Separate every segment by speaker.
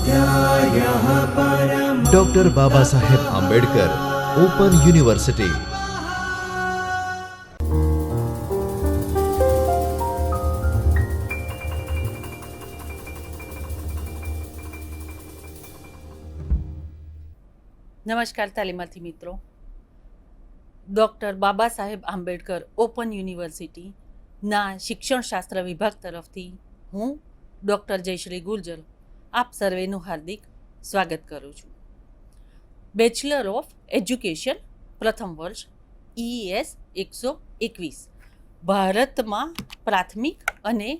Speaker 1: स्वाध्यायः परमः।
Speaker 2: Doctor Baba Saheb Ambedkar open university.
Speaker 3: નમસ્કાર તાલીમાર્થી મિત્રો. Doctor Baba Saheb Ambedkar open યુનિવર્સિટીના શિક્ષણશાસ્ત્ર વિભાગ તરફથી હું ડૉક્ટર જયશ્રી ગુર્જર આપ સર્વેનું હાર્દિક સ્વાગત કરું છું. બેચલર ઓફ એજ્યુકેશન પ્રથમ વર્ષ EES 121 ભારતમાં પ્રાથમિક અને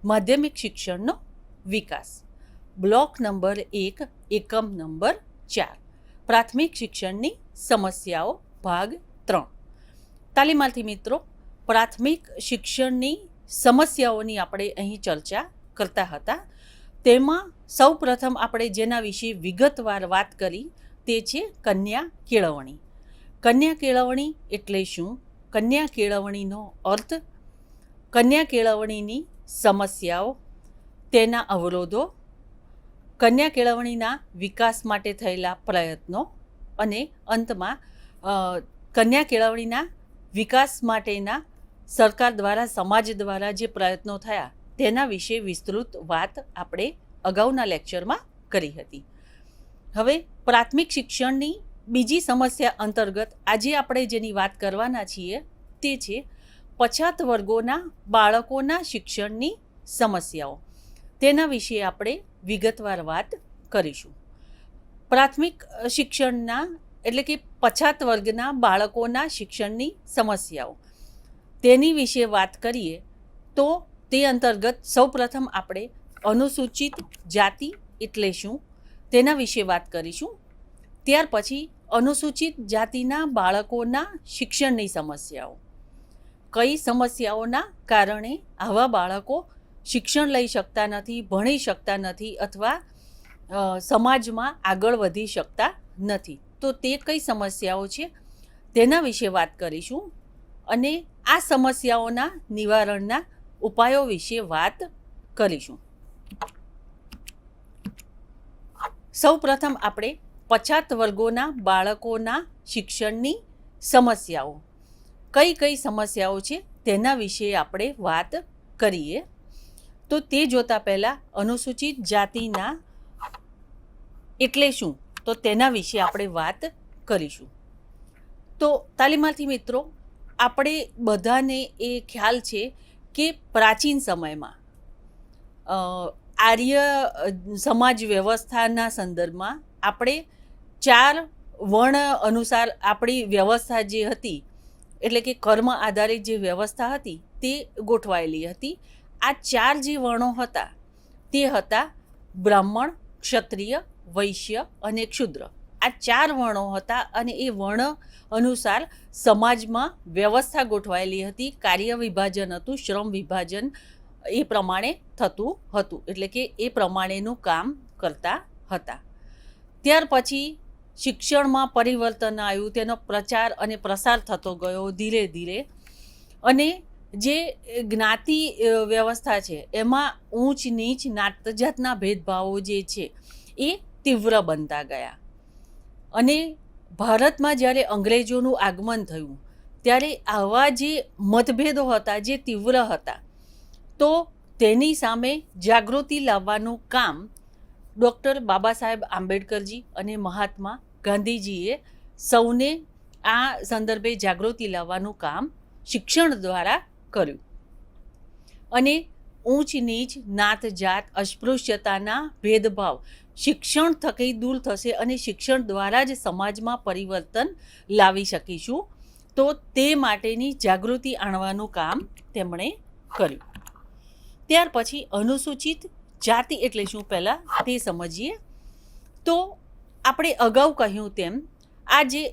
Speaker 3: માધ્યમિક શિક્ષણનો વિકાસ, બ્લોક નંબર 1 એકમ નંબર 4 પ્રાથમિક શિક્ષણની સમસ્યાઓ ભાગ 3. તાલીમાર્થી મિત્રો, પ્રાથમિક શિક્ષણની સમસ્યાઓની આપણે અહીં ચર્ચા કરતા હતા. તેમાં સૌ પ્રથમ આપણે જેના વિશે વિગતવાર વાત કરી તે છે કન્યા કેળવણી. કન્યા કેળવણી એટલે શું? કન્યા કેળવણીનો અર્થ, કન્યા કેળવણીની સમસ્યાઓ, તેના અવરોધો, કન્યા કેળવણીના વિકાસ માટે થયેલા પ્રયત્નો અને અંતમાં કન્યા કેળવણીના વિકાસ માટેના સરકાર દ્વારા, સમાજ દ્વારા જે પ્રયત્નો થયા તેના વિશે વિસ્તૃત વાત આપણે અગાઉના લેક્ચરમાં કરી હતી. હવે પ્રાથમિક શિક્ષણની બીજી સમસ્યા અંતર્ગત આજે આપણે જેની વાત કરવાના છીએ તે છે પછાત વર્ગોના બાળકોના શિક્ષણની સમસ્યાઓ. તેના વિશે આપણે વિગતવાર વાત કરીશું. પ્રાથમિક શિક્ષણના એટલે કે પછાત વર્ગના બાળકોના શિક્ષણની સમસ્યાઓ તેની વિશે વાત કરીએ તો તે અંતર્ગત સૌપ્રથમ આપણે અનુસૂચિત જાતિ એટલે શું તેના વિશે વાત કરીશું. ત્યાર પછી અનુસૂચિત જાતિના બાળકોના શિક્ષણની સમસ્યાઓ, કઈ સમસ્યાઓના કારણે આવા બાળકો શિક્ષણ લઈ શકતા નથી, ભણી શકતા નથી અથવા સમાજમાં આગળ વધી શકતા નથી, તો તે કઈ સમસ્યાઓ છે તેના વિશે વાત કરીશું અને આ સમસ્યાઓના નિવારણના ઉપાયો વિશે વાત કરીશું. સૌ પ્રથમ આપણે પછાત વર્ગોના બાળકોના શિક્ષણની સમસ્યાઓ, કઈ કઈ સમસ્યાઓ છે તેના વિશે આપણે વાત કરીએ. તો તે જોતાં પહેલાં અનુસૂચિત જાતિના એટલે શું તો તેના વિશે આપણે વાત કરીશું. તો તાલીમાર્થી મિત્રો, આપણે બધાને એ ખ્યાલ છે કે પ્રાચીન સમયમાં આર્ય સમાજ વ્યવસ્થાના સંદર્ભમાં આપણે 4 વર્ણ અનુસાર આપણી વ્યવસ્થા જે હતી એટલે કે કર્મ આધારિત જે વ્યવસ્થા હતી તે ગોઠવાયેલી હતી. આ 4 જે વર્ણો હતા તે હતા બ્રાહ્મણ, ક્ષત્રિય, વૈશ્ય અને ક્ષુદ્ર. આ 4 વર્ણો હતા અને એ વર્ણ અનુસાર સમાજમાં વ્યવસ્થા ગોઠવાયેલી હતી. કાર્ય વિભાજન હતું, શ્રમ વિભાજન એ પ્રમાણે થતું હતું, એટલે કે એ પ્રમાણેનું કામ કરતા હતા. ત્યાર પછી શિક્ષણમાં પરિવર્તન આવ્યું, તેનો પ્રચાર અને પ્રસાર થતો ગયો ધીરે ધીરે, અને જે જ્ઞાતિ વ્યવસ્થા છે એમાં ઊંચ નીચ, નાત જાતના ભેદભાવો જે છે એ તીવ્ર બનતા ગયા. અને ભારતમાં જ્યારે અંગ્રેજોનું આગમન થયું ત્યારે આવા જે મતભેદો હતા જે તીવ્ર હતા, તો તેની સામે જાગૃતિ લાવવાનું કામ ડૉક્ટર બાબા સાહેબ આંબેડકરજી અને મહાત્મા ગાંધીજીએ સૌને આ સંદર્ભે જાગૃતિ લાવવાનું કામ શિક્ષણ દ્વારા કર્યું. અને ઊંચ નીચ, નાત જાત, અસ્પૃશ્યતાના ભેદભાવ શિક્ષણ થકી દૂર થશે અને શિક્ષણ દ્વારા જ સમાજમાં પરિવર્તન લાવી શકીશું. તો તે માટેની જાગૃતિ આણવાનું કામ તેમણે કર્યું. ત્યાર પછી અનુસૂચિત જાતિ એટલે શું પહેલાં તે સમજીએ. તો આપણે અગાઉ કહ્યું તેમ આ જે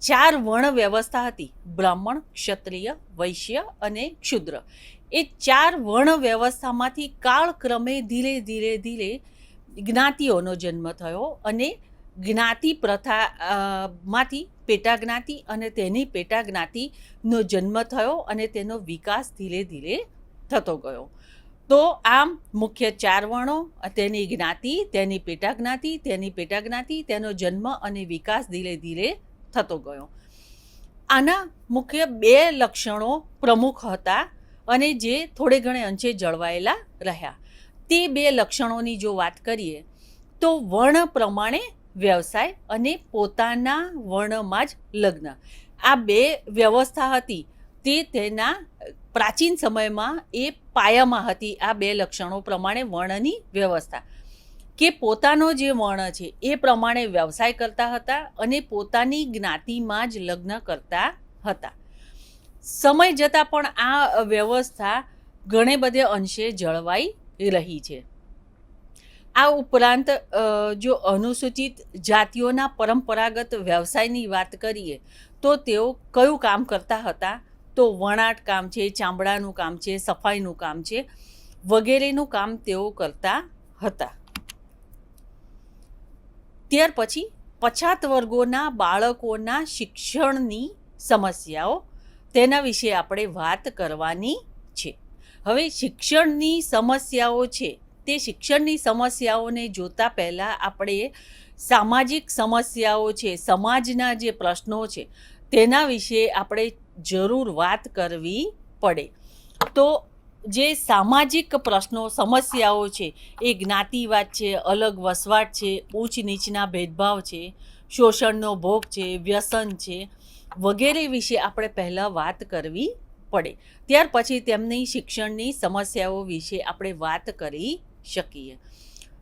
Speaker 3: 4 વર્ણ વ્યવસ્થા હતી, બ્રાહ્મણ, ક્ષત્રિય, વૈશ્ય અને ક્ષુદ્ર, એ 4 વર્ણ વ્યવસ્થામાંથી કાળક્રમે ધીરે ધીરે ધીરે જ્ઞાતિઓનો જન્મ થયો અને જ્ઞાતિ પ્રથામાંથી પેટા જ્ઞાતિ અને તેની પેટા જ્ઞાતિનો જન્મ થયો અને તેનો વિકાસ ધીરે ધીરે થતો ગયો. તો આમ મુખ્ય 4 વર્ણો, તેની જ્ઞાતિ, તેની પેટાજ્ઞાતિ, તેનો જન્મ અને વિકાસ ધીરે ધીરે થતો ગયો. આના મુખ્ય 2 લક્ષણો પ્રમુખ હતા અને જે થોડે ઘણે અંશે જળવાયેલા રહ્યા. તે 2 લક્ષણોની જો વાત કરીએ તો વર્ણ પ્રમાણે વ્યવસાય અને પોતાના વર્ણમાં જ લગ્ન. આ 2 વ્યવસ્થા હતી તે તેના પ્રાચીન સમયમાં એ પાયામાં હતી. આ 2 લક્ષણો પ્રમાણે વર્ણની વ્યવસ્થા કે પોતાનો જે વર્ણ છે એ પ્રમાણે વ્યવસાય કરતા હતા અને પોતાની જ્ઞાતિમાં જ લગ્ન કરતા હતા. સમય જતાં પણ આ વ્યવસ્થા ઘણે બધે અંશે જળવાઈ રહી છે. આ ઉપરાંત જો અનુસૂચિત જાતિઓના પરંપરાગત વ્યવસાયની વાત કરીએ તો તેઓ કયું કામ કરતા હતા? તો વણાટ કામ છે, ચામડાનું કામ છે, સફાઈનું કામ છે વગેરેનું કામ તેઓ કરતા હતા. ત્યાર પછી પછાત વર્ગોના બાળકોના શિક્ષણની સમસ્યાઓ, તેના વિશે આપણે વાત કરવાની છે. હવે શિક્ષણની સમસ્યાઓ છે તે શિક્ષણની સમસ્યાઓને જોતા પહેલાં આપણે સામાજિક સમસ્યાઓ છે, સમાજના જે પ્રશ્નો છે તેના વિશે આપણે જરૂર વાત કરવી પડે. તો જે સામાજિક પ્રશ્નો સમસ્યાઓ છે એ જ્ઞાતિવાદ છે, અલગ વસવાટ છે, ઊંચ નીચના ભેદભાવ છે, શોષણનો ભોગ છે, વ્યસન છે વગેરે વિશે આપણે પહેલાં વાત કરવી પડે. ત્યાર પછી તેમની શિક્ષણની સમસ્યાઓ વિશે આપણે વાત કરી શકીએ.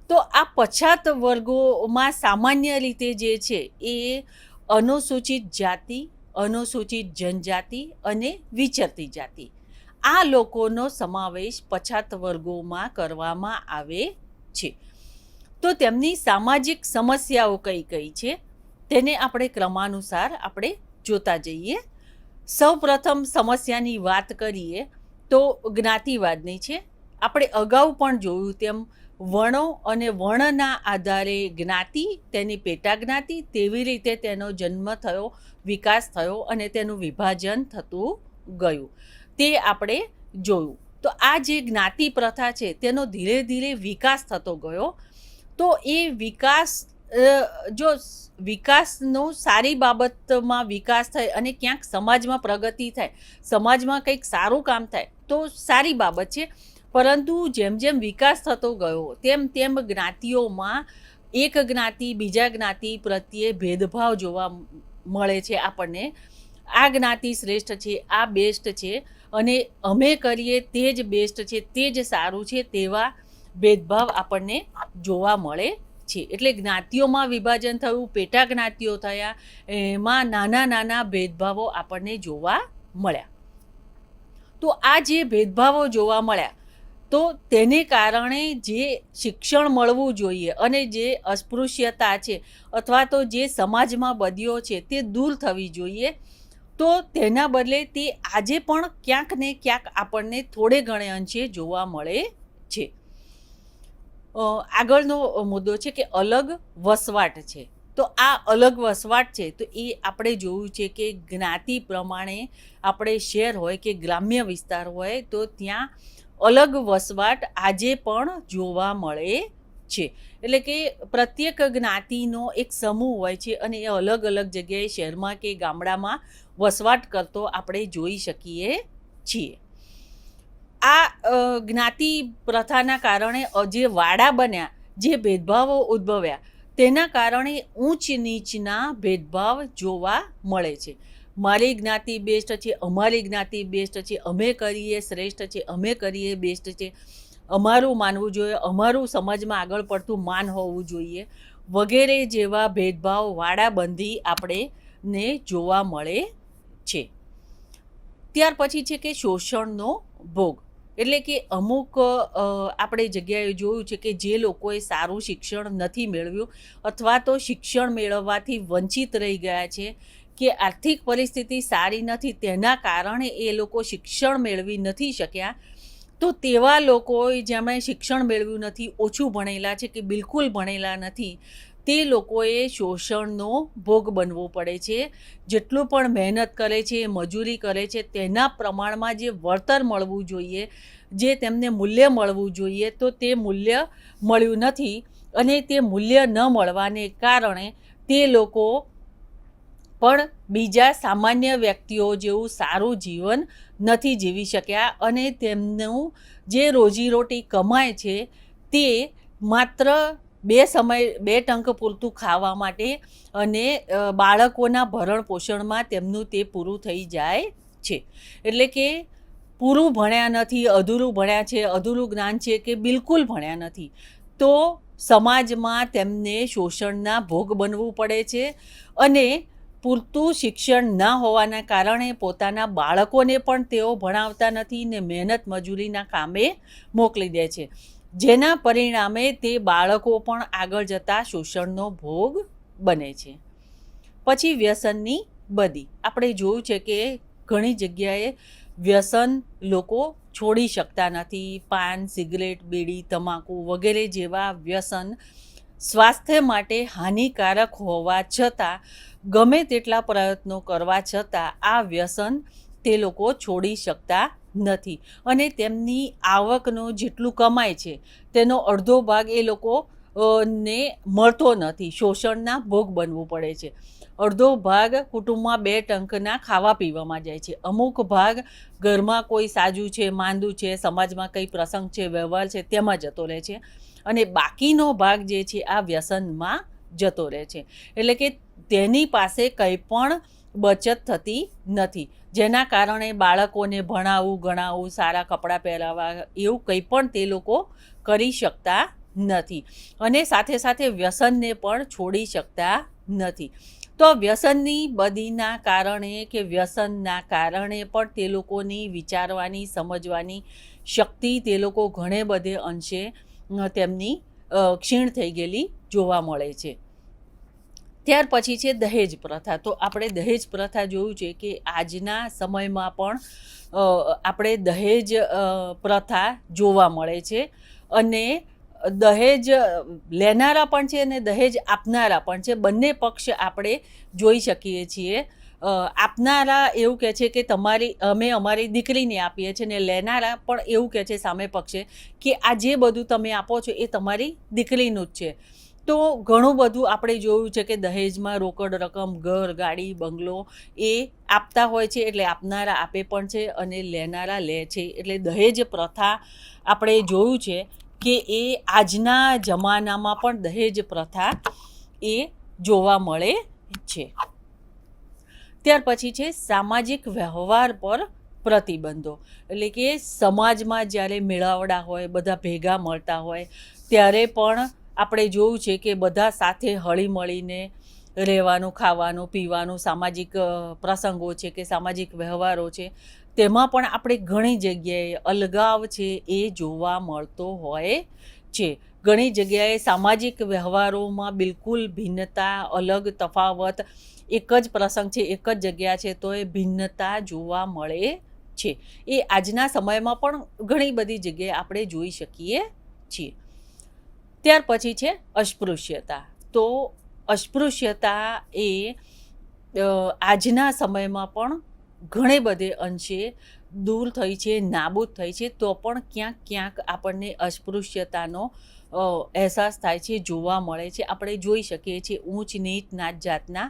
Speaker 3: તો આ પછાત વર્ગોમાં સામાન્ય રીતે જે છે એ અનુસૂચિત જાતિ, અનુસૂચિત જનજાતિ અને વિચરતી જાતિ, આ લોકોનો સમાવેશ પછાત વર્ગોમાં કરવામાં આવે છે. તો તેમની સામાજિક સમસ્યાઓ કઈ કઈ છે તેને આપણે ક્રમાનુસાર આપણે જોતા જઈએ. સૌ પ્રથમ સમસ્યાની વાત કરીએ તો જ્ઞાતિવાદની છે. આપણે અગાઉ પણ જોયું તેમ વર્ણો અને વર્ણના આધારે જ્ઞાતિ, તેની પેટાજ્ઞાતિ, તેવી રીતે તેનો જન્મ થયો, વિકાસ થયો અને તેનું વિભાજન થતું ગયું તે આપણે જોયું. તો આ જે જ્ઞાતિ પ્રથા છે તેનો ધીરે ધીરે વિકાસ થતો ગયો. તો એ વિકાસ જો વિકાસનો સારી બાબતમાં વિકાસ થાય અને ક્યાંક સમાજમાં પ્રગતિ થાય, સમાજમાં કંઈક સારું કામ થાય તો સારી બાબત છે. પરંતુ જેમ જેમ વિકાસ થતો ગયો તેમ તેમ જ્ઞાતિઓમાં એક જ્ઞાતિ બીજા જ્ઞાતિ પ્રત્યે ભેદભાવ જોવા મળે છે આપણને. આ જ્ઞાતિ શ્રેષ્ઠ છે, આ બેસ્ટ છે અને અમે કરીએ તે જ બેસ્ટ છે, તે જ સારું છે તેવા ભેદભાવ આપણને જોવા મળે છે. એટલે જ્ઞાતિઓમાં વિભાજન થયું, પેટા જ્ઞાતિઓ થયા, એમાં નાના નાના ભેદભાવો આપણને જોવા મળ્યા. તો આ જે ભેદભાવો જોવા મળ્યા તો તેને કારણે જે શિક્ષણ મળવું જોઈએ અને જે અસ્પૃશ્યતા છે અથવા તો જે સમાજમાં બદીઓ છે તે દૂર થવી જોઈએ. તો તેના બદલે તે આજે પણ ક્યાંક ને ક્યાંક આપણને થોડે ઘણે અંશે જોવા મળે છે. આગળનો મુદ્દો છે કે અલગ વસવાટ છે. તો આ અલગ વસવાટ છે તો એ આપણે જોયું છે કે જ્ઞાતિ પ્રમાણે આપણે શહેર હોય કે ગ્રામ્ય વિસ્તાર હોય તો ત્યાં અલગ વસવાટ આજે પણ જોવા મળે છે. એટલે કે પ્રત્યેક જ્ઞાતિનો એક સમૂહ હોય છે અને એ અલગ અલગ જગ્યાએ શહેરમાં કે ગામડામાં વસવાટ કરતો આપણે જોઈ શકીએ છીએ. આ જ્ઞાતિ પ્રથાના કારણે જે વાડા બન્યા, જે ભેદભાવો ઉદ્ભવ્યા તેના કારણે ઊંચ નીચના ભેદભાવ જોવા મળે છે. મારી જ્ઞાતિ બેસ્ટ છે, અમારી જ્ઞાતિ બેસ્ટ છે, અમે કરીએ શ્રેષ્ઠ છે, અમે કરીએ બેસ્ટ છે, અમારું માનવું જોઈએ, અમારું સમાજમાં આગળ પડતું માન હોવું જોઈએ વગેરે જેવા ભેદભાવ વાડાબંધી આપણને જોવા મળે છે. ત્યાર પછી છે કે શોષણનો ભોગ. એટલે કે અમુક આપણે જગ્યાએ જોયું છે કે જે લોકોએ સારું શિક્ષણ નથી મેળવ્યું અથવા તો શિક્ષણ મેળવવાથી વંચિત રહી ગયા છે કે આર્થિક પરિસ્થિતિ સારી નથી તેના કારણે એ લોકો શિક્ષણ મેળવી નથી શક્યા. તો તેવા લોકો જેમણે શિક્ષણ મેળવ્યું નથી, ઓછું ભણેલા છે કે બિલકુલ ભણેલા નથી, તે લોકોએ શોષણનો ભોગ બનવો પડે છે. જેટલું પણ મહેનત કરે છે, મજૂરી કરે છે, તેના પ્રમાણમાં જે વળતર મળવું જોઈએ, જે તેમને મૂલ્ય મળવું જોઈએ, તો તે મૂલ્ય મળ્યું નથી. અને તે મૂલ્ય ન મળવાને કારણે તે લોકો પણ બીજા સામાન્ય વ્યક્તિઓ જેવું સારું જીવન નથી જીવી શક્યા. અને તેમનું જે રોજીરોટી કમાય છે તે માત્ર બે ટંક પૂરતું ખાવા માટે અને બાળકોના ભરણ પોષણમાં તેમનું તે પૂરું થઈ જાય છે. એટલે કે પૂરું ભણ્યા નથી, અધૂરું ભણ્યા છે, અધૂરું જ્ઞાન છે કે બિલકુલ ભણ્યા નથી, તો સમાજમાં તેમને શોષણના ભોગ બનવું પડે છે. અને પૂરતું શિક્ષણ ના હોવાના કારણે પોતાના બાળકોને પણ તેઓ ભણાવતા નથી ને મહેનત મજૂરીના કામે મોકલી દે છે, જેના પરિણામે તે બાળકો પણ આગળ જતાં શોષણનો ભોગ બને છે. પછી વ્યસનની બદી. આપણે જોયું છે કે ઘણી જગ્યાએ વ્યસન લોકો છોડી શકતા નથી. પાન, સિગરેટ, બીડી, તમાકુ વગેરે જેવા વ્યસન સ્વાસ્થ્ય માટે હાનિકારક હોવા છતાં, ગમે તેટલા પ્રયત્નો કરવા છતાં આ વ્યસન તે લોકો છોડી શકતા નથી. અને તેમની આવકનો જેટલું કમાય છે તેનો અડધો ભાગ એ લોકો ને મળતો નથી, શોષણના ભોગ બનવું પડે છે. અડધો ભાગ કુટુંબમાં બે ટંકના ખાવા પીવામાં જાય છે. અમુક ભાગ ઘરમાં કોઈ સાજું છે, માંદું છે, સમાજમાં કંઈ પ્રસંગ છે, વ્યવહાર છે, તેમાં જતો રહે છે. અને બાકીનો ભાગ જે છે આ વ્યસનમાં જતો રહે છે. એટલે કે તેની પાસે કંઈ પણ બચત થતી નથી, જેના કારણે બાળકોને ભણાવવું, ગણાવવું, સારા કપડાં પહેરાવવા એવું કંઈ પણ તે લોકો કરી શકતા નથી. અને સાથે સાથે વ્યસનને પણ છોડી શકતા નથી. તો વ્યસનની બદીના કારણે કે વ્યસનના કારણે પણ તે લોકોની વિચારવાની, સમજવાની શક્તિ તે લોકો ઘણે બધે અંશે તેમની ક્ષીણ થઈ ગયેલી જોવા મળે છે. ત્યાર પછી છે દહેજ પ્રથા. તો આપણે દહેજ પ્રથા જોયું છે કે આજના સમયમાં પણ આપણે દહેજ પ્રથા જોવા મળે છે. અને દહેજ લેનારા પણ છે અને દહેજ આપનારા પણ છે. બંને પક્ષ આપણે જોઈ શકીએ છીએ. આપનારા એવું કહે છે કે અમે અમારી દીકરીને આપીએ છીએ, ને લેનારા પણ એવું કહે છે સામે પક્ષે કે આ જે બધું તમે આપો છો એ તમારી દીકરીનું જ છે. તો ઘણું બધું આપણે જોયું છે કે દહેજમાં રોકડ રકમ, ઘર, ગાડી, બંગલો એ આપતા હોય છે. એટલે આપનારા આપે પણ છે અને લેનારા લે છે. એટલે દહેજ પ્રથા આપણે જોયું છે કે એ આજના જમાનામાં પણ દહેજ પ્રથા એ જોવા મળે છે. ત્યાર પછી છે સામાજિક વ્યવહાર પર પ્રતિબંધો. એટલે કે સમાજમાં જ્યારે મેળાવડા હોય, બધા ભેગા મળતા હોય, ત્યારે પણ આપણે જોયું છે કે બધા સાથે હળીમળીને રહેવાનું, ખાવાનું, પીવાનું, સામાજિક પ્રસંગો છે કે સામાજિક વ્યવહારો છે, તેમાં પણ આપણે ઘણી જગ્યાએ અલગાવ છે એ જોવા મળતો હોય છે. ઘણી જગ્યાએ સામાજિક વ્યવહારોમાં બિલકુલ ભિન્નતા, અલગ તફાવત, એક જ પ્રસંગ છે, એક જ જગ્યા છે, તો એ ભિન્નતા જોવા મળે છે. એ આજના સમયમાં પણ ઘણી બધી જગ્યાએ આપણે જોઈ શકીએ છીએ. ત્યાર પછી છે અસ્પૃશ્યતા. તો અસ્પૃશ્યતા એ આજના સમયમાં પણ ઘણે બધે અંશે દૂર થઈ છે, નાબૂદ થઈ છે. તો પણ ક્યાંક ક્યાંક આપણને અસ્પૃશ્યતાનો અહેસાસ થાય છે, જોવા મળે છે. આપણે જોઈ શકીએ છીએ ઊંચ નીચ, નાત જાતના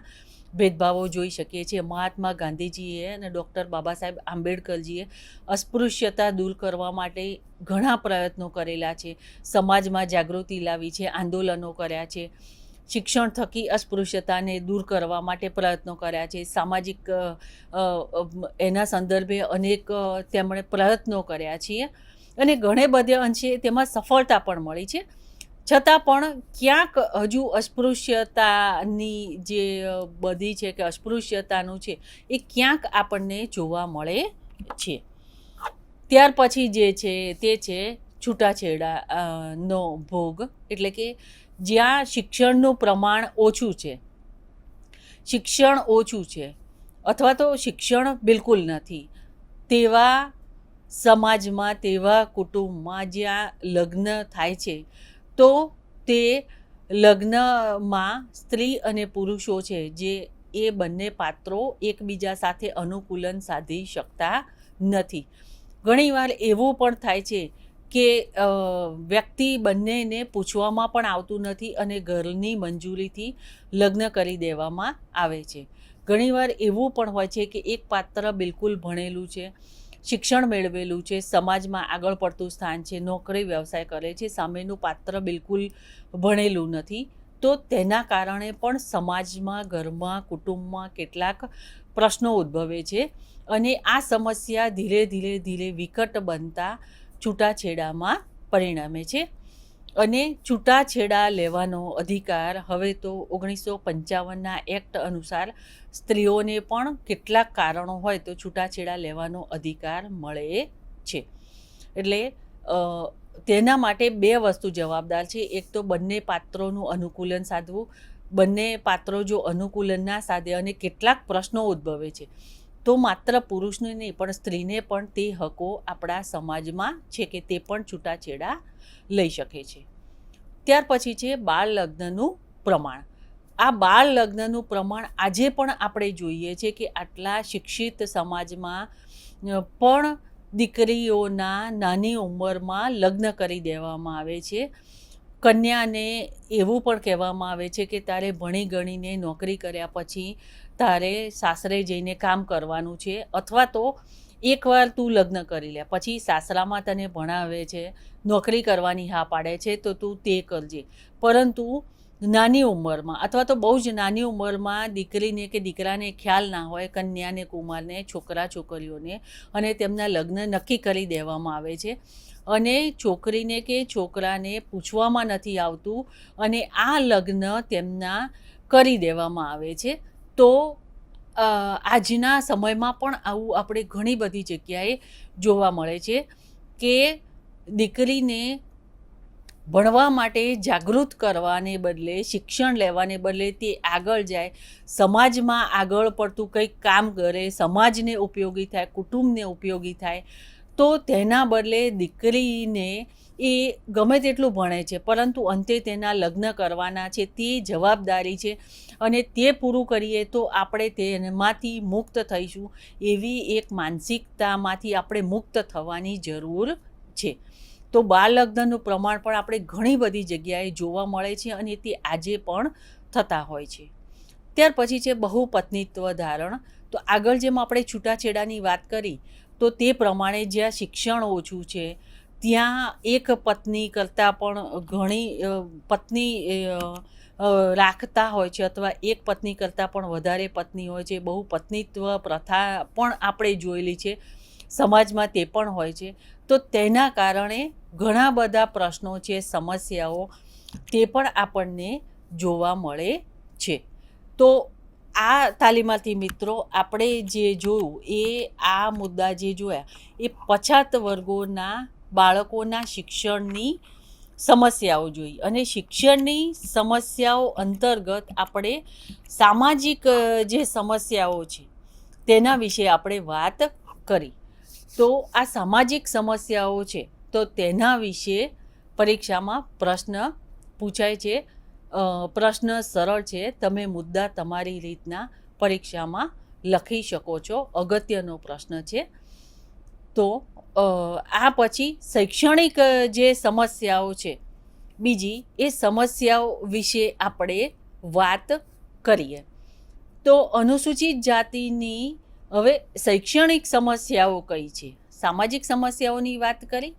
Speaker 3: ભેદભાવો જોઈ શકીએ છીએ. મહાત્મા ગાંધીજીએ અને ડૉક્ટર બાબા સાહેબ આંબેડકરજીએ અસ્પૃશ્યતા દૂર કરવા માટે ઘણા પ્રયત્નો કરેલા છે. સમાજમાં જાગૃતિ લાવી છે, આંદોલનો કર્યા છે. શિક્ષણ થકી અસ્પૃશ્યતાને દૂર કરવા માટે પ્રયત્નો કર્યા છે. સામાજિક એના સંદર્ભે અનેક તેમણે પ્રયત્નો કર્યા છે અને ઘણે બધે અંશે તેમાં સફળતા પણ મળી છે. છતાં પણ ક્યાંક હજુ અસ્પૃશ્યતાની જે બધી છે કે અસ્પૃશ્યતાનું છે એ ક્યાંક આપણને જોવા મળે છે. ત્યાર પછી જે છે તે છે છૂટાછેડા નો ભોગ. એટલે કે જ્યાં શિક્ષણનું પ્રમાણ ઓછું છે, શિક્ષણ ઓછું છે અથવા તો શિક્ષણ બિલકુલ નથી, તેવા સમાજમાં, તેવા કુટુંબમાં જ્યાં લગ્ન થાય છે, તો તે લગ્નમાં સ્ત્રી અને પુરુષો છે જે એ બંને પાત્રો એકબીજા સાથે અનુકૂલન સાધી શકતા નથી. ઘણીવાર એવું પણ થાય છે કે વ્યક્તિ બંનેને પૂછવામાં પણ આવતું નથી અને ઘરની મંજૂરીથી લગ્ન કરી દેવામાં આવે છે. ઘણીવાર એવું પણ હોય છે કે એક પાત્ર બિલકુલ ભણેલું છે, શિક્ષણ મેળવેલું છે, સમાજમાં આગળ પડતું સ્થાન છે, નોકરી વ્યવસાય કરે છે, સામેનું પાત્ર બિલકુલ ભણેલું નથી. તો તેના કારણે પણ સમાજમાં, ઘરમાં, કુટુંબમાં કેટલાક પ્રશ્નો ઉદ્ભવે છે અને આ સમસ્યા ધીરે ધીરે વિકટ બનતા છૂટાછેડામાં પરિણમે છે. અને છૂટાછેડા લેવાનો અધિકાર હવે તો 1955ના એક્ટ અનુસાર સ્ત્રીઓને પણ કેટલાક કારણો હોય તો છૂટાછેડા લેવાનો અધિકાર મળે છે. એટલે તેના માટે બે વસ્તુ જવાબદાર છે. એક તો બંને પાત્રોનું અનુકૂલન સાધવું. બંને પાત્રો જો અનુકૂલન ના સાધે અને કેટલાક પ્રશ્નો ઉદ્ભવે છે તો માત્ર પુરુષને નહીં પણ સ્ત્રીને પણ તે હકો આપણા સમાજમાં છે કે તે પણ છૂટાછેડા લઈ શકે છે. ત્યાર પછી છે બાળ લગ્નનું પ્રમાણ. આ બાળ લગ્નનું પ્રમાણ આજે પણ આપણે જોઈએ છે કે આટલા શિક્ષિત સમાજમાં પણ દીકરીઓના નાની ઉંમરમાં લગ્ન કરી દેવામાં આવે છે. કન્યાને એવું પણ કહેવામાં આવે છે કે તારે ભણી ગણીને નોકરી કર્યા પછી તારે સાસરે જઈને કામ કરવાનું છે, અથવા તો એકવાર તું લગ્ન કરી લે પછી સાસરામાં તને ભણાવે છે, નોકરી કરવાની હા પાડે છે તો તું તે કરજે. પરંતુ નાની ઉંમરમાં અથવા તો બહુ જ નાની ઉંમરમાં દીકરીને કે દીકરાને ખ્યાલ ના હોય, કન્યાને, કુમારને, છોકરા છોકરીઓને, અને તેમના લગ્ન નક્કી કરી દેવામાં આવે છે અને છોકરીને કે છોકરાને પૂછવામાં નથી આવતું અને આ લગ્ન તેમના કરી દેવામાં આવે છે. તો આજના સમયમાં પણ આવું આપણે ઘણી બધી જગ્યાએ જોવા મળે છે કે દીકરીને ભણવા માટે જાગૃત કરવાને બદલે, શિક્ષણ લેવાને બદલે તે આગળ જાય, સમાજમાં આગળ પડતું કંઈક કામ કરે, સમાજને ઉપયોગી થાય, કુટુંબને ઉપયોગી થાય, તો તેના બદલે દીકરીને એ ગમે તેટલું ભણે છે પરંતુ અંતે તેના લગ્ન કરવાના છે, તે જવાબદારી છે અને તે પૂરું કરીએ તો આપણે તેમાંથી મુક્ત થઈશું. એવી એક માનસિકતામાંથી આપણે મુક્ત થવાની જરૂર છે. તો બાળ લગ્નનું પ્રમાણ પણ આપણે ઘણી બધી જગ્યાએ જોવા મળે છે અને તે આજે પણ થતા હોય છે. ત્યાર પછી છે બહુપત્નીત્વ ધારણ. તો આગળ જેમ આપણે છૂટાછેડાની વાત કરી તો તે પ્રમાણે જ્યાં શિક્ષણ ઓછું છે ત્યાં એક પત્ની કરતાં પણ ઘણી પત્ની રાખતા હોય છે અથવા એક પત્ની કરતાં પણ વધારે પત્ની હોય છે. બહુપત્નીત્વ પ્રથા પણ આપણે જોયેલી છે, સમાજમાં તે પણ હોય છે. તો તેના કારણે ઘણા બધા પ્રશ્નો છે, સમસ્યાઓ તે પણ આપણને જોવા મળે છે. તો આ તાલીમાર્થી મિત્રો આપણે જે જોયું એ આ મુદ્દા જે જોયા એ પછાત વર્ગોના બાળકોના શિક્ષણની સમસ્યાઓ જોઈ અને શિક્ષણની સમસ્યાઓ અંતર્ગત આપણે સામાજિક જે સમસ્યાઓ છે તેના વિશે આપણે વાત કરી. તો આ સામાજિક સમસ્યાઓ છે તો તેના વિશે પરીક્ષામાં પ્રશ્ન પૂછાય છે. પ્રશ્ન સરળ છે, તમે મુદ્દા તમારી રીતના પરીક્ષામાં લખી શકો છો. અગત્યનો પ્રશ્ન છે. તો આ પછી શૈક્ષણિક જે સમસ્યાઓ છે બીજી, એ સમસ્યાઓ વિશે આપણે વાત કરીએ. તો અનુસૂચિત જાતિની હવે શૈક્ષણિક સમસ્યાઓ કઈ છે? સામાજિક સમસ્યાઓની વાત કરી,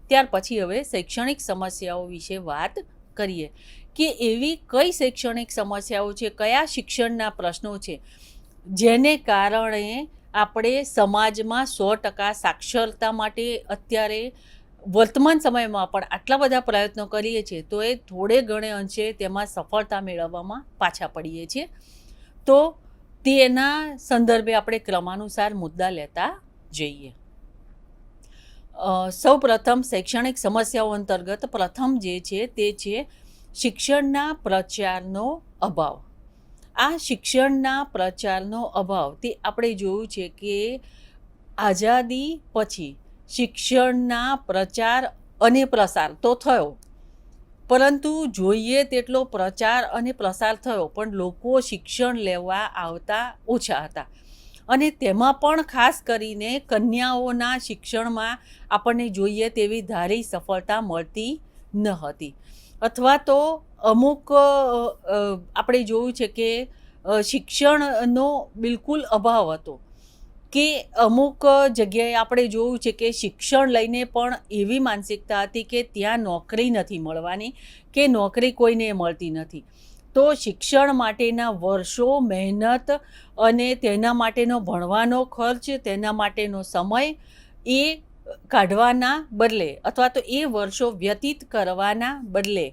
Speaker 3: ત્યાર પછી હવે શૈક્ષણિક સમસ્યાઓ વિશે વાત કરીએ કે એવી કઈ શૈક્ષણિક સમસ્યાઓ છે, કયા શિક્ષણના પ્રશ્નો છે જેને કારણે આપણે સમાજમાં 100% સાક્ષરતા માટે અત્યારે વર્તમાન સમયમાં પણ આટલા બધા પ્રયત્નો કરીએ છીએ તો એ થોડે ઘણે અંશે તેમાં સફળતા મેળવવામાં પાછા પડીએ છીએ. તો તેના સંદર્ભે આપણે ક્રમાનુસાર મુદ્દા લેતા જઈએ. સૌ પ્રથમ શૈક્ષણિક સમસ્યાઓ અંતર્ગત પ્રથમ જે છે તે છે શિક્ષણના પ્રચારનો અભાવ. આ શિક્ષણના પ્રચારનો અભાવ તે આપણે જોયું છે કે આઝાદી પછી શિક્ષણના પ્રચાર અને પ્રસાર તો થયો, પરંતુ જોઈએ તેટલો પ્રચાર અને પ્રસાર થયો, પણ લોકો શિક્ષણ લેવા આવતા ઓછા હતા. અને તેમાં પણ ખાસ કરીને કન્યાઓના શિક્ષણમાં આપણને જોઈએ તેવી ધારી સફળતા મળતી ન હતી. અથવા તો અમુક આપણે જોયું છે કે શિક્ષણનો બિલકુલ અભાવ હતો, કે અમુક જગ્યાએ આપણે જોયું છે કે શિક્ષણ લઈને પણ એવી માનસિકતા હતી કે ત્યાં નોકરી નથી મળવાની, કે નોકરી કોઈને મળતી નથી. તો શિક્ષણ માટેના વર્ષો મહેનત અને તેના માટેનો ભણવાનો ખર્ચ, તેના માટેનો સમય એ કાઢવાના બદલે અથવા તો એ વર્ષો વ્યતીત કરવાના બદલે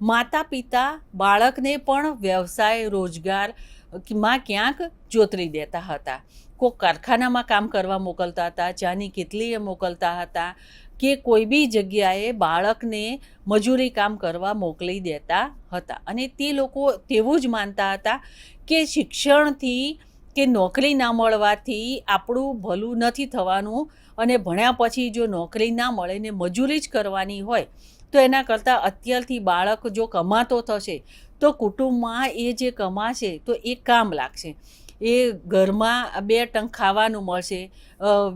Speaker 3: માતા પિતા બાળકને પણ વ્યવસાય રોજગારમાં ક્યાંક જોતરી દેતા હતા. કોઈ કારખાનામાં કામ કરવા મોકલતા હતા, ચાની કેટલીએ મોકલતા હતા, કે કોઈ બી જગ્યાએ બાળકને મજૂરી કામ કરવા મોકલી દેતા હતા. અને તે લોકો તેવું જ માનતા હતા કે શિક્ષણથી કે નોકરી ના મળવાથી આપણું ભલું નથી થવાનું, અને ભણ્યા પછી જો નોકરી ના મળે ને મજૂરી જ કરવાની હોય તો એના કરતાં અત્યારથી બાળક જો કમાતો થશે તો કુટુંબમાં એ જે કમાશે તો એ કામ લાગશે, એ ઘરમાં 2 ટંક ખાવાનું મળશે,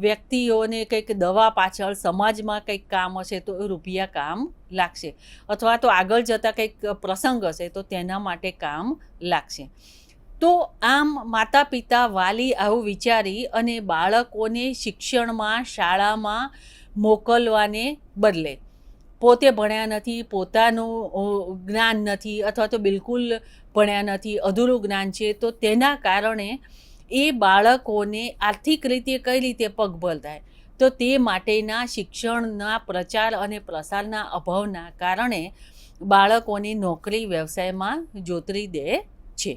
Speaker 3: વ્યક્તિઓને કંઈક દવા પાછળ સમાજમાં કંઈક કામ હશે તો એ રૂપિયા કામ લાગશે, અથવા તો આગળ જતાં કંઈક પ્રસંગ હશે તો તેના માટે કામ લાગશે. તો આમ માતા પિતા વાલી આવું વિચારી અને બાળકોને શિક્ષણમાં શાળામાં મોકલવાને બદલે પોતે ભણ્યા નથી, પોતાનું જ્ઞાન નથી, અથવા તો બિલકુલ ભણ્યા નથી, અધૂરું જ્ઞાન છે, તો તેના કારણે એ બાળકોને આર્થિક રીતે કઈ રીતે પગભર થાય, તો તે માટેના શિક્ષણના પ્રચાર અને પ્રસારના અભાવના કારણે બાળકોની નોકરી વ્યવસાયમાં જોતરી દે છે.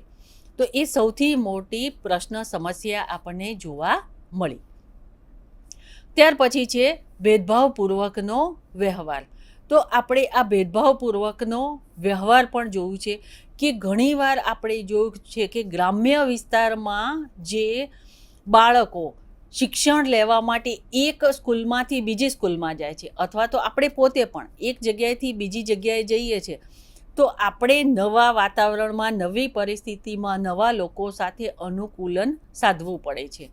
Speaker 3: તો એ સૌથી મોટી પ્રશ્ન સમસ્યા આપણને જોવા મળી. ત્યાર પછી છે ભેદભાવપૂર્વકનો વ્યવહાર. તો આપણે આ ભેદભાવપૂર્વકનો વ્યવહાર પણ જોયું છે કે ઘણીવાર આપણે જોયું છે કે ગ્રામ્ય વિસ્તારમાં જે બાળકો શિક્ષણ લેવા માટે એક સ્કૂલમાંથી બીજી સ્કૂલમાં જાય છે, અથવા તો આપણે પોતે પણ એક જગ્યાએથી બીજી જગ્યાએ જઈએ છીએ, તો આપણે નવા વાતાવરણમાં, નવી પરિસ્થિતિમાં, નવા લોકો સાથે અનુકૂલન સાધવું પડે છે.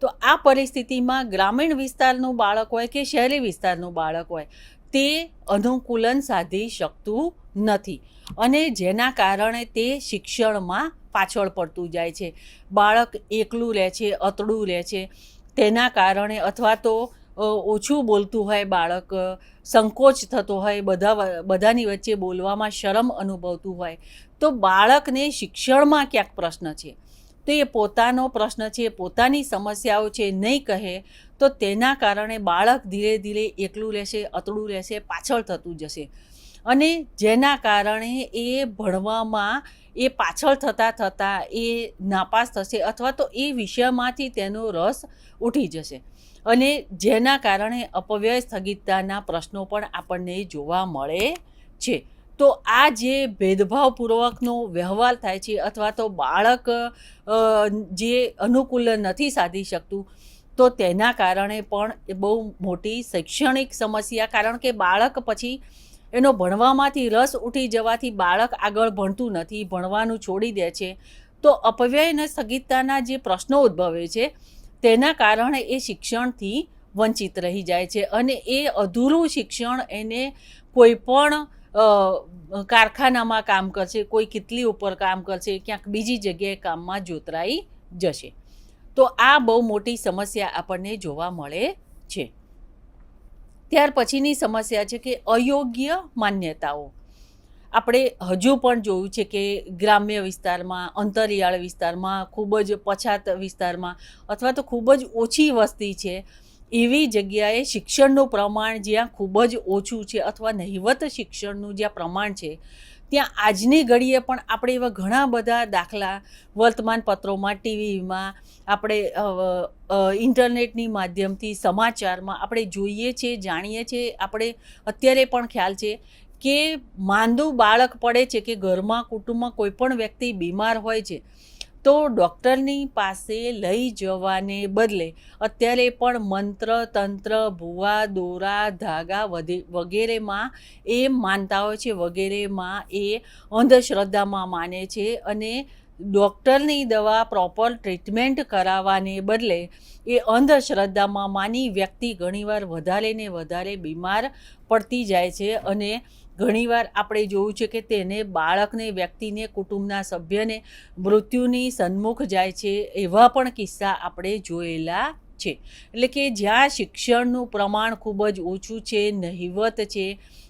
Speaker 3: તો આ પરિસ્થિતિમાં ગ્રામીણ વિસ્તારનું બાળક હોય કે શહેરી વિસ્તારનું બાળક હોય, તે અનુકૂલન સાધી શકતું નથી, અને જેના કારણે તે શિક્ષણમાં પાછળ પડતું જાય છે. બાળક એકલું રહે છે, અતડું રહે છે, તેના કારણે, અથવા તો ઓછું બોલતું હોય બાળક, સંકોચ થતો હોય, બધાની વચ્ચે બોલવામાં શરમ અનુભવતું હોય, તો બાળકને શિક્ષણમાં ક્યાંક પ્રશ્ન છે, તો એ પોતાનો પ્રશ્ન છે, પોતાની સમસ્યાઓ છે, નહીં કહે તો તેના કારણે બાળક ધીરે ધીરે એકલું રહેશે, અતડું રહેશે, પાછળ થતું જશે, અને જેના કારણે એ ભણવામાં એ પાછળ થતાં એ નાપાસ થશે, અથવા તો એ વિષયમાંથી તેનો રસ ઉઠી જશે, અને જેના કારણે અપવ્યય સ્થગિતતાના પ્રશ્નો પણ આપણને જોવા મળે છે. તો આ જે ભેદભાવપૂર્વકનો વ્યવહાર થાય છે, અથવા તો બાળક જે અનુકૂલન નથી સાધી શકતું, તો તેના કારણે પણ એ બહુ મોટી શૈક્ષણિક સમસ્યા, કારણ કે બાળક પછી એનો ભણવામાંથી રસ ઉઠી જવાથી બાળક આગળ ભણતું નથી, ભણવાનું છોડી દે છે, તો અપવ્યય અને સ્થગિતતાના જે પ્રશ્નો ઉદ્ભવે છે તેના કારણે એ શિક્ષણથી વંચિત રહી જાય છે, અને એ અધૂરું શિક્ષણ એને કોઈ પણ કારખાનામાં કામ કરશે, કોઈ કિટલી ઉપર કામ કરશે, ક્યાંક બીજી જગ્યાએ કામમાં જોતરાઈ જશે. તો આ બહુ મોટી સમસ્યા આપણને જોવા મળે છે. ત્યાર પછીની સમસ્યા છે કે અયોગ્ય માન્યતાઓ. આપણે હજુ પણ જોયું છે કે ગ્રામ્ય વિસ્તારમાં, અંતરિયાળ વિસ્તારમાં, ખૂબ જ પછાત વિસ્તારમાં, અથવા તો ખૂબ જ ઓછી વસ્તી છે એવી જગ્યાએ શિક્ષણનું પ્રમાણ જ્યાં ખૂબ જ ઓછું છે, અથવા નહિવત શિક્ષણનું જ્યાં પ્રમાણ છે, ત્યાં આજની ઘડીએ પણ આપણે એવા ઘણા બધા દાખલા વર્તમાનપત્રોમાં, ટીવીમાં, આપણે ઇન્ટરનેટની માધ્યમથી, સમાચારમાં આપણે જોઈએ છીએ, જાણીએ છીએ. આપણે અત્યારે પણ ખ્યાલ છે કે માંદું બાળક પડે છે, કે ઘરમાં, કુટુંબમાં કોઈ પણ વ્યક્તિ બીમાર હોય છે, તો ડૉક્ટરની પાસે લઈ જવાને બદલે અત્યારે પણ મંત્ર તંત્ર ભૂવા દોરા ધાગા વગેરેમાં એ માનતાઓ છે, વગેરેમાં એ અંધશ્રદ્ધામાં માને છે અને ડૉક્ટરની દવા પ્રોપર ટ્રીટમેન્ટ કરાવવાને બદલે એ અંધશ્રદ્ધામાં માની વ્યક્તિ ઘણીવાર વધારે ને વધારે બીમાર પડતી જાય છે અને ઘણીવાર આપણે જોયું છે કે તેને બાળકને વ્યક્તિને કુટુંબના સભ્યને મૃત્યુની સન્મુખ જાય છે, એવા પણ કિસ્સા આપણે જોયેલા છે. એટલે કે જ્યાં શિક્ષણનું પ્રમાણ ખૂબ જ ઓછું છે, નહિવત છે,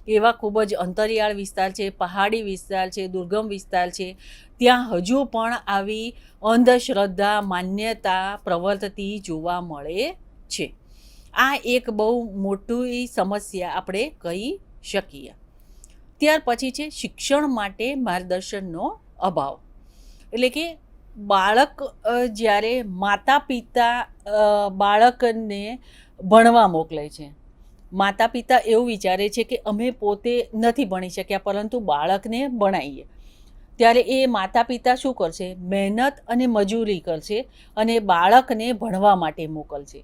Speaker 3: એવા ખૂબ જ અંતરિયાળ વિસ્તાર છે, પહાડી વિસ્તાર છે, દુર્ગમ વિસ્તાર છે, ત્યાં હજુ પણ આવી અંધશ્રદ્ધા માન્યતા પ્રવર્તતી જોવા મળે છે. આ એક બહુ મોટી સમસ્યા આપણે કહી શકીએ. ત્યાર પછી છે શિક્ષણ માટે માર્ગદર્શનનો અભાવ. એટલે કે બાળક જ્યારે માતા પિતા બાળકને ભણવા મોકલે છે, માતા પિતા એવું વિચારે છે કે અમે પોતે નથી ભણી શક્યા પરંતુ બાળકને ભણાવીએ, ત્યારે એ માતા પિતા શું કરશે? મહેનત અને મજૂરી કરશે અને બાળકને ભણવા માટે મોકલશે.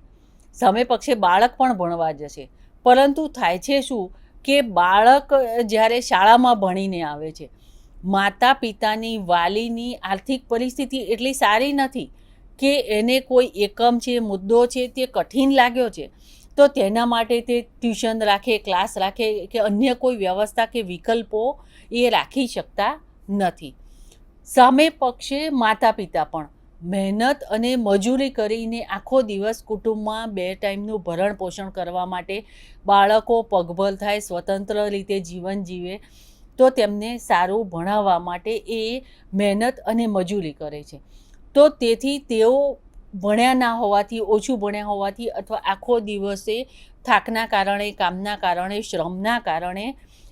Speaker 3: સામે પક્ષે બાળક પણ ભણવા જશે, પરંતુ થાય છે શું કે બાળક જ્યારે શાળામાં ભણીને આવે છે, માતા પિતાની વાલીની આર્થિક પરિસ્થિતિ એટલી સારી નથી કે એને કોઈ એકમ છે, મુદ્દો છે તે કઠિન લાગ્યો છે તો તેના માટે તે ટ્યુશન રાખે, ક્લાસ રાખે કે અન્ય કોઈ વ્યવસ્થા કે વિકલ્પો એ રાખી શકતા નથી. સામે પક્ષે માતા પિતા પણ મહેનત અને મજૂરી કરીને આખો દિવસ કુટુંબમાં 2 ટાઈમનું ભરણ પોષણ કરવા માટે બાળકો પગભર થાય, સ્વતંત્ર રીતે જીવન જીવે, તો તેમને સારું ભણાવવા માટે એ મહેનત અને મજૂરી કરે છે. તો તેથી તેઓ ભણ્યા ના હોવાથી, ઓછું ભણ્યા હોવાથી અથવા આખો દિવસે થાકના કારણે, કામના કારણે, શ્રમના કારણે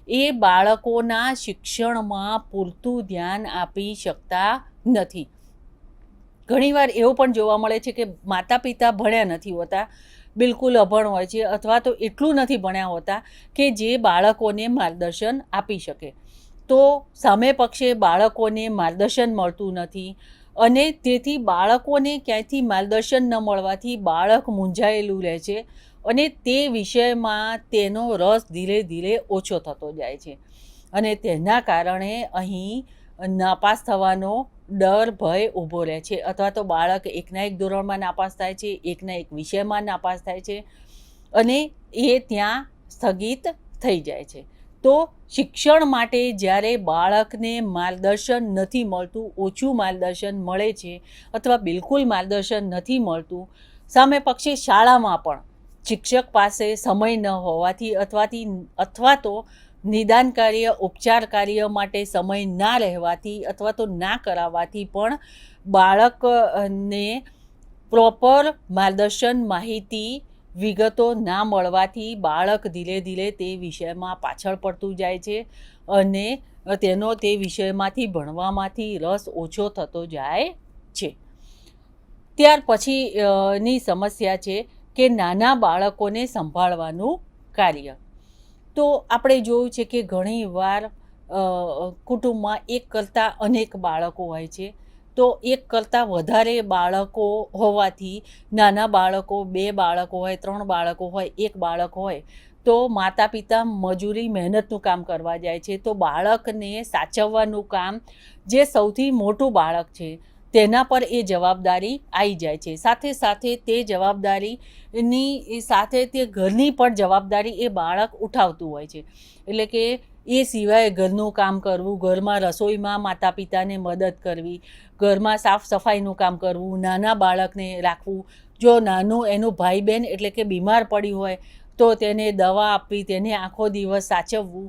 Speaker 3: એ બાળકોના શિક્ષણમાં પૂરતું ધ્યાન આપી શકતા નથી. ઘણીવાર એવું પણ જોવા મળે છે કે માતા પિતા ભણ્યા નથી હોતા, બિલકુલ અભણ હોય છે અથવા તો એટલું નથી ભણ્યા હોતા કે જે બાળકોને માર્ગદર્શન આપી શકે. તો સામે પક્ષે બાળકોને માર્ગદર્શન મળતું નથી અને તેથી બાળકોને ક્યાંયથી માર્ગદર્શન ન મળવાથી બાળક મૂંઝાયેલું રહે છે અને તે વિષયમાં તેનો રસ ધીરે ધીરે ઓછો થતો જાય છે અને તેના કારણે અહીં નાપાસ થવાનો ડર, ભય ઊભો રહે છે અથવા તો બાળક એકના એક ધોરણમાં નાપાસ થાય છે, એકના એક વિષયમાં નાપાસ થાય છે અને એ ત્યાં સ્થગિત થઈ જાય છે. તો શિક્ષણ માટે જ્યારે બાળકને માર્ગદર્શન નથી મળતું, ઓછું માર્ગદર્શન મળે છે અથવા બિલકુલ માર્ગદર્શન નથી મળતું, સામે પક્ષે શાળામાં પણ શિક્ષક પાસે સમય ન હોવાથી અથવા તો નિદાન કાર્ય, ઉપચાર કાર્ય માટે સમય ના રહેવાથી અથવા તો ના કરાવવાથી પણ બાળકને પ્રોપર માર્ગદર્શન, માહિતી, વિગતો ના મળવાથી બાળક ધીરે ધીરે તે વિષયમાં પાછળ પડતું જાય છે અને તેનો તે વિષયમાંથી ભણવામાંથી રસ ઓછો થતો જાય છે. ત્યાર પછી ની સમસ્યા છે કે નાના બાળકોને સંભાળવાનું કાર્ય. તો આપણે જોયું છે કે ઘણીવાર કુટુંબમાં એક કરતાં અનેક બાળકો હોય છે, તો એક કરતાં વધારે બાળકો હોવાથી નાના બાળકો, 2 બાળકો હોય, 3 બાળકો હોય, 1 બાળક હોય તો માતા પિતા મજૂરી, મહેનતનું કામ કરવા જાય છે. તો બાળકને સાચવવાનું કામ જે સૌથી મોટું બાળક છે તેના પર એ જવાબદારી આવી જાય છે. સાથે સાથે તે જવાબદારીની સાથે તે ઘરની પણ જવાબદારી એ બાળક ઉઠાવતું હોય છે. એટલે કે એ સિવાય ઘરનું કામ કરવું, ઘરમાં રસોઈમાં માતા પિતાને મદદ કરવી, ઘરમાં સાફ સફાઈનું કામ કરવું, નાના બાળકને રાખવું, જો નાનું એનું ભાઈ બહેન એટલે કે બીમાર પડ્યું હોય તો તેને દવા આપવી, તેને આખો દિવસ સાચવવું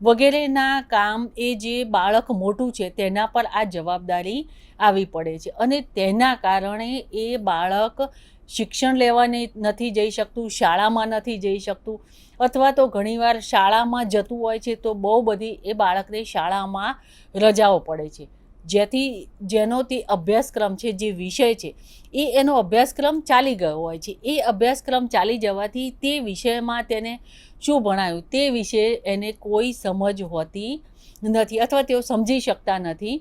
Speaker 3: વગેરેના કામ એ જે બાળક મોટું છે તેના પર આ જવાબદારી આવી પડે છે અને તેના કારણે એ બાળક શિક્ષણ લેવાને નથી જઈ શકતું, શાળામાં નથી જઈ શકતું અથવા તો ઘણીવાર શાળામાં જતું હોય છે તો બહુ બધી એ બાળકને શાળામાં રજાઓ પડે છે, જેનો તે અભ્યાસક્રમ છે, જે વિષય છે એ એનો અભ્યાસક્રમ ચાલી ગયો હોય છે. એ અભ્યાસક્રમ ચાલી જવાથી તે વિષયમાં તેને શું ભણાયું તે વિશે એને કોઈ સમજ હોતી નથી અથવા તેઓ સમજી શકતા નથી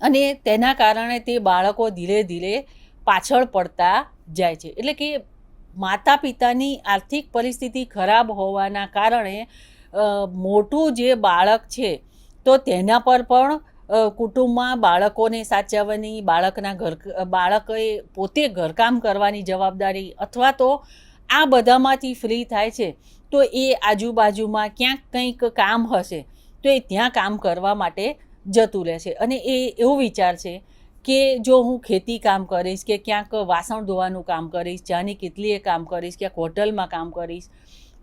Speaker 3: અને તેના કારણે તે બાળકો ધીરે ધીરે પાછળ પડતા જાય છે. એટલે કે માતા પિતાની આર્થિક પરિસ્થિતિ ખરાબ હોવાના કારણે મોટું જે બાળક છે તો તેના પર પણ કુટુંબમાં બાળકોને સાચવવાની, બાળકોએ પોતે ઘરકામ કરવાની જવાબદારી, અથવા તો આ બધામાંથી ફ્રી થાય છે તો એ આજુબાજુમાં ક્યાંક કંઈક કામ હશે તો એ ત્યાં કામ કરવા માટે જતું રહેશે. અને એ એવો વિચાર છે કે જો હું ખેતી કામ કરીશ, કે ક્યાંક વાસણ ધોવાનું કામ કરીશ, ચાની કેટલીએ કામ કરીશ, ક્યાંક હોટલમાં કામ કરીશ,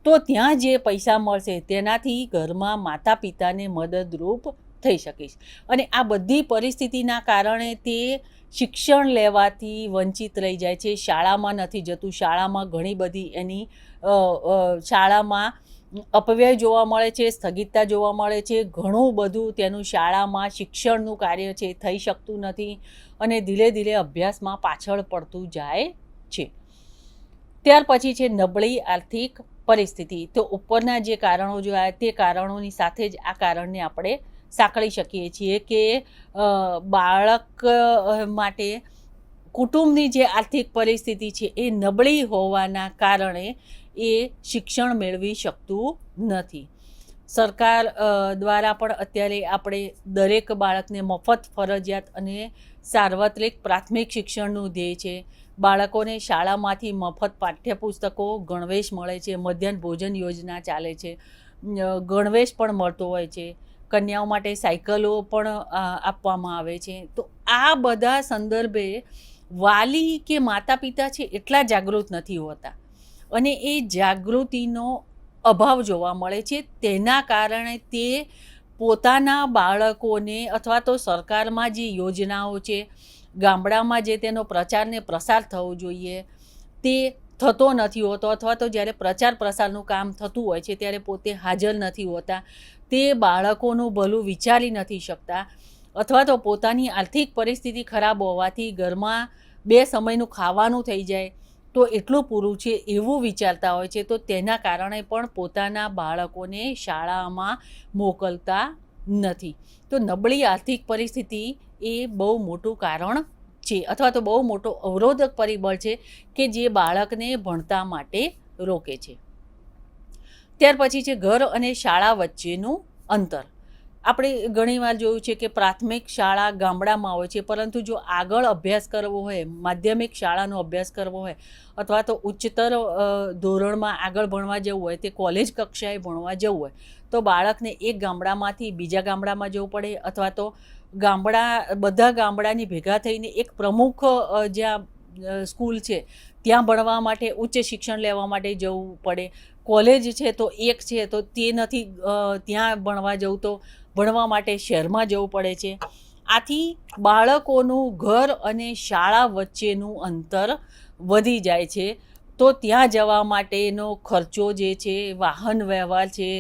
Speaker 3: તો ત્યાં જે પૈસા મળશે તેનાથી ઘરમાં માતા પિતાને મદદરૂપ થઈ શકીશ. અને આ બધી પરિસ્થિતિના કારણે તે શિક્ષણ લેવાથી વંચિત રહી જાય છે, શાળામાં નથી જતું, શાળામાં ઘણી બધી એની શાળામાં અપવ્યય જોવા મળે છે, સ્થગિતતા જોવા મળે છે, ઘણું બધું તેનું શાળામાં શિક્ષણનું કાર્ય છે થઈ શકતું નથી, અને ધીરે ધીરે અભ્યાસમાં પાછળ પડતું જાય છે. ત્યાર પછી છે નબળી આર્થિક પરિસ્થિતિ. તો ઉપરના જે કારણો જોયા તે કારણોની સાથે જ આ કારણને આપણે સાંકળી શકીએ છીએ કે બાળક માટે કુટુંબની જે આર્થિક પરિસ્થિતિ છે એ નબળી હોવાના કારણે એ શિક્ષણ મેળવી શકતું નથી. સરકાર દ્વારા પણ અત્યારે આપણે દરેક બાળકને મફત, ફરજિયાત અને સાર્વત્રિક પ્રાથમિક શિક્ષણનું ધ્યેય છે. બાળકોને શાળામાંથી મફત પાઠ્યપુસ્તકો, ગણવેશ મળે છે, મધ્યાહન ભોજન યોજના ચાલે છે, ગણવેશ પણ મળતો હોય છે, કન્યાઓ માટે સાયકલો પણ આપવામાં આવે છે. તો આ બધા સંદર્ભે વાલી કે માતા પિતા છે એટલા જાગૃત નથી હોતા, અને એ જાગૃતિનો અભાવ જોવા મળે છે. તેના કારણે તે પોતાના બાળકોને, અથવા તો સરકારમાં જે યોજનાઓ છે, ગામડામાં જે તેનો પ્રચાર ને પ્રસાર થવો જોઈએ તે થતો નથી હોતો, અથવા તો જ્યારે પ્રચાર પ્રસારનું કામ થતું હોય છે ત્યારે પોતે હાજર નથી હોતા, તે બાળકોનું ભલું વિચારી નથી શકતા, અથવા તો પોતાની આર્થિક પરિસ્થિતિ ખરાબ હોવાથી ઘરમાં 2 સમયનું ખાવાનું થઈ જાય તો એટલું પૂરું છે એવું વિચારતા હોય છે. તો તેના કારણે પણ પોતાના બાળકોને શાળામાં મોકલતા નથી. તો નબળી આર્થિક પરિસ્થિતિ એ બહુ મોટું કારણ છે, અથવા તો બહુ મોટો અવરોધક પરિબળ છે કે જે બાળકને ભણતા માટે રોકે છે. ત્યાર પછી છે ઘર અને શાળા વચ્ચેનું અંતર. આપણે ઘણીવાર જોયું છે કે પ્રાથમિક શાળા ગામડામાં હોય છે, પરંતુ જો આગળ અભ્યાસ કરવો હોય, માધ્યમિક શાળાનો અભ્યાસ કરવો હોય, અથવા તો ઉચ્ચતર ધોરણમાં આગળ ભણવા જવું હોય, તે કોલેજ કક્ષાએ ભણવા જવું હોય, તો બાળકને એક ગામડામાંથી બીજા ગામડામાં જવું પડે, અથવા તો બધા ગામડાની ભેગા થઈને એક પ્રમુખ જ્યાં સ્કૂલ છે ત્યાં ભણવા માટે, ઉચ્ચ શિક્ષણ લેવા માટે જવું પડે. કોલેજ છે તો એક છે તો તે નથી ત્યાં ભણવા જવું, તો ભણવા માટે શહેરમાં જવું પડે છે. આથી બાળકોનું ઘર અને શાળા વચ્ચેનું અંતર વધી જાય છે. તો ત્યાં જવા માટેનો ખર્ચો જે છે, વાહન વ્યવહાર છે,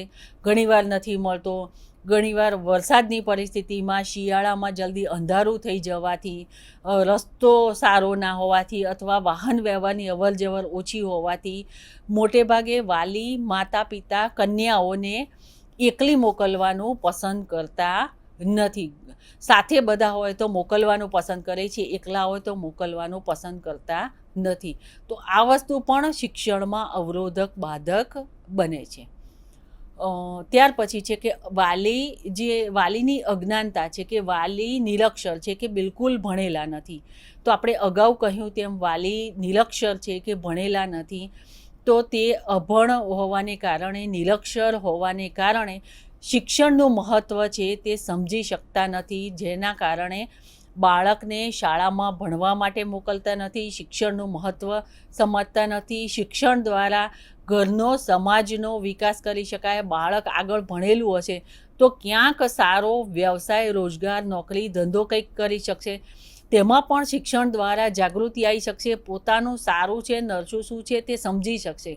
Speaker 3: ઘણીવાર નથી મળતો. ઘણીવાર વરસાદની પરિસ્થિતિમાં, શિયાળામાં જલ્દી અંધારું થઈ જવાથી, રસ્તો સારો ના હોવાથી, અથવા વાહન વ્યવહારની અવરજવર ઓછી હોવાથી મોટે ભાગે વાલી, માતા પિતા કન્યાઓને એકલી મોકલવાનું પસંદ કરતા નથી. સાથે બધા હોય તો મોકલવાનું પસંદ કરે છે, એકલા હોય તો મોકલવાનું પસંદ કરતા નથી. તો આ વસ્તુ પણ શિક્ષણમાં અવરોધક, બાધક બને છે. ત્યાર પછી છે કે વાલીની અજ્ઞાનતા છે, કે વાલી નિરક્ષર છે, કે બિલકુલ ભણેલા નથી. તો આપણે અગાઉ કહ્યું તેમ વાલી નિરક્ષર છે કે ભણેલા નથી, તો તે અભણ હોવાને કારણે, નિરક્ષર હોવાને કારણે શિક્ષણનું મહત્ત્વ છે તે સમજી શકતા નથી, જેના કારણે બાળકને શાળામાં ભણવા માટે મોકલતા નથી, શિક્ષણનું મહત્ત્વ સમજતા નથી. શિક્ષણ દ્વારા ઘરનો, સમાજનો વિકાસ કરી શકાય. બાળક આગળ ભણેલું હશે તો ક્યાંક સારો વ્યવસાય, રોજગાર, નોકરી, ધંધો કંઈક કરી શકશે. તેમાં પણ શિક્ષણ દ્વારા જાગૃતિ આવી શકશે. પોતાનું સારું છે, નરસું શું છે તે સમજી શકશે.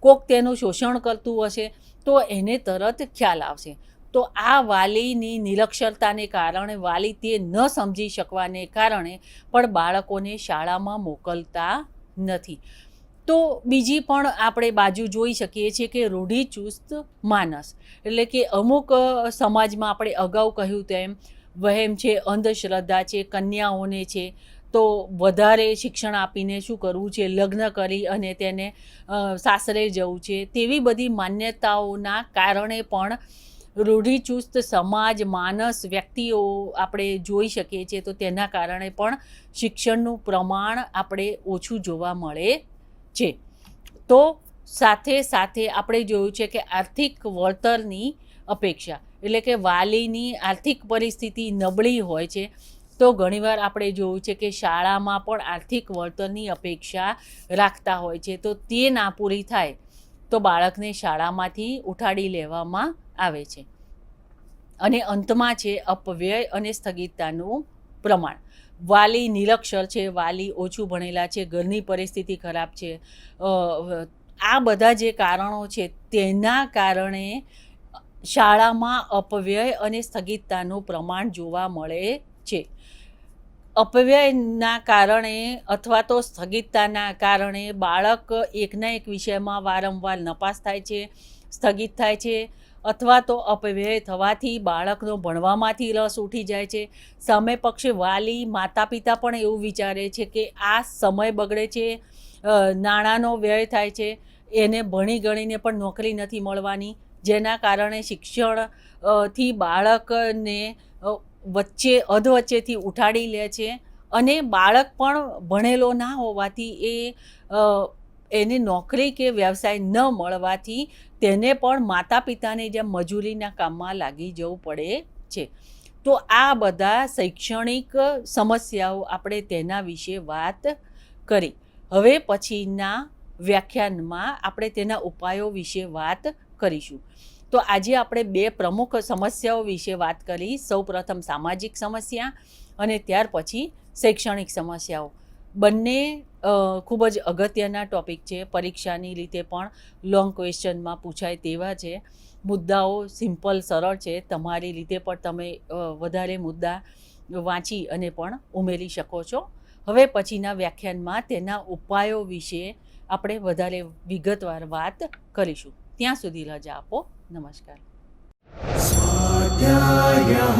Speaker 3: કોક તેનું શોષણ કરતું હશે તો એને તરત ખ્યાલ આવશે. તો આ વાલીની નિરક્ષરતાને કારણે, વાલી તે ન સમજી શકવાને કારણે પણ બાળકોને શાળામાં મોકલતા નથી. તો બીજી પણ આપણે બાજુ જોઈ શકીએ છીએ કે રૂઢિચુસ્ત માનસ, એટલે કે અમુક સમાજમાં આપણે અગાઉ કહ્યું તેમ વહેમ છે, અંધશ્રદ્ધા છે, કન્યાઓને છે તો વધારે શિક્ષણ આપીને શું કરવું છે, લગ્ન કરી અને તેને સાસરે જવું છે, તેવી બધી માન્યતાઓના કારણે પણ રૂઢિચુસ્ત સમાજ માનસ વ્યક્તિઓ આપણે જોઈ શકીએ છીએ. તો તેના કારણે પણ શિક્ષણનું પ્રમાણ આપણે ઓછું જોવા મળે છે. તો સાથે સાથે આપણે જોયું છે કે આર્થિક વળતરની અપેક્ષા, એટલે કે વાલીની આર્થિક પરિસ્થિતિ નબળી હોય છે તો ઘણીવાર આપણે જોયું છે કે શાળામાં પણ આર્થિક વળતરની અપેક્ષા રાખતા હોય છે. તો તે ના પૂરી થાય તો બાળકને શાળામાંથી ઉઠાડી લેવામાં આવે છે. અને અંતમાં છે અપવ્યય અને સ્થગિતતાનું પ્રમાણ. વાલી નિરક્ષર છે, વાલી ઓછું ભણેલા છે, ઘરની પરિસ્થિતિ ખરાબ છે, આ બધા જે કારણો છે તેના કારણે શાળામાં અપવ્યય અને સ્થગિતતાનું પ્રમાણ જોવા મળે છે. અપવ્યયના કારણે અથવા તો સ્થગિતતાના કારણે બાળક એકના એક વિષયમાં વારંવાર નપાસ થાય છે, સ્થગિત થાય છે, અથવા તો અપવ્યય થવાથી બાળકનો ભણવામાંથી રસ ઉઠી જાય છે. સામે પક્ષે વાલી માતા પિતા પણ એવું વિચારે છે કે આ સમય બગડે છે, નાણાંનો વ્યય થાય છે, એને ભણી ગણીને પણ નોકરી નથી મળવાની, જેના કારણે શિક્ષણ થી બાળકને અધવચ્ચેથી ઉઠાડી લે છે. અને બાળક પણ ભણેલો ના હોવાથી એને નોકરી કે વ્યવસાય ન મળવાથી તેને પણ માતા પિતાની જેમ મજૂરીના કામમાં લાગી જવું પડે છે. તો આ બધા શૈક્ષણિક સમસ્યાઓ આપણે તેના વિશે વાત કરી. હવે પછીના વ્યાખ્યાનમાં આપણે તેના ઉપાયો વિશે વાત કરીશું. તો આજે આપણે 2 પ્રમુખ સમસ્યાઓ વિશે વાત કરી. સૌપ્રથમ સામાજિક સમસ્યા અને ત્યાર પછી શૈક્ષણિક સમસ્યાઓ. બંને ખૂબ જ અગત્યના ટૉપિક છે. પરીક્ષાની રીતે પણ લોંગ ક્વેશ્ચનમાં પૂછાય તેવા છે. મુદ્દાઓ સિમ્પલ સરળ છે. તમારી રીતે પણ તમે વધારે મુદ્દા વાંચી અને પણ ઉમેરી શકો છો. હવે પછીના વ્યાખ્યાનમાં તેના ઉપાયો વિશે આપણે વધારે વિગતવાર વાત કરીશું. ત્યાં સુધી રજા આપો. નમસ્કાર.
Speaker 1: स्वाध्यायः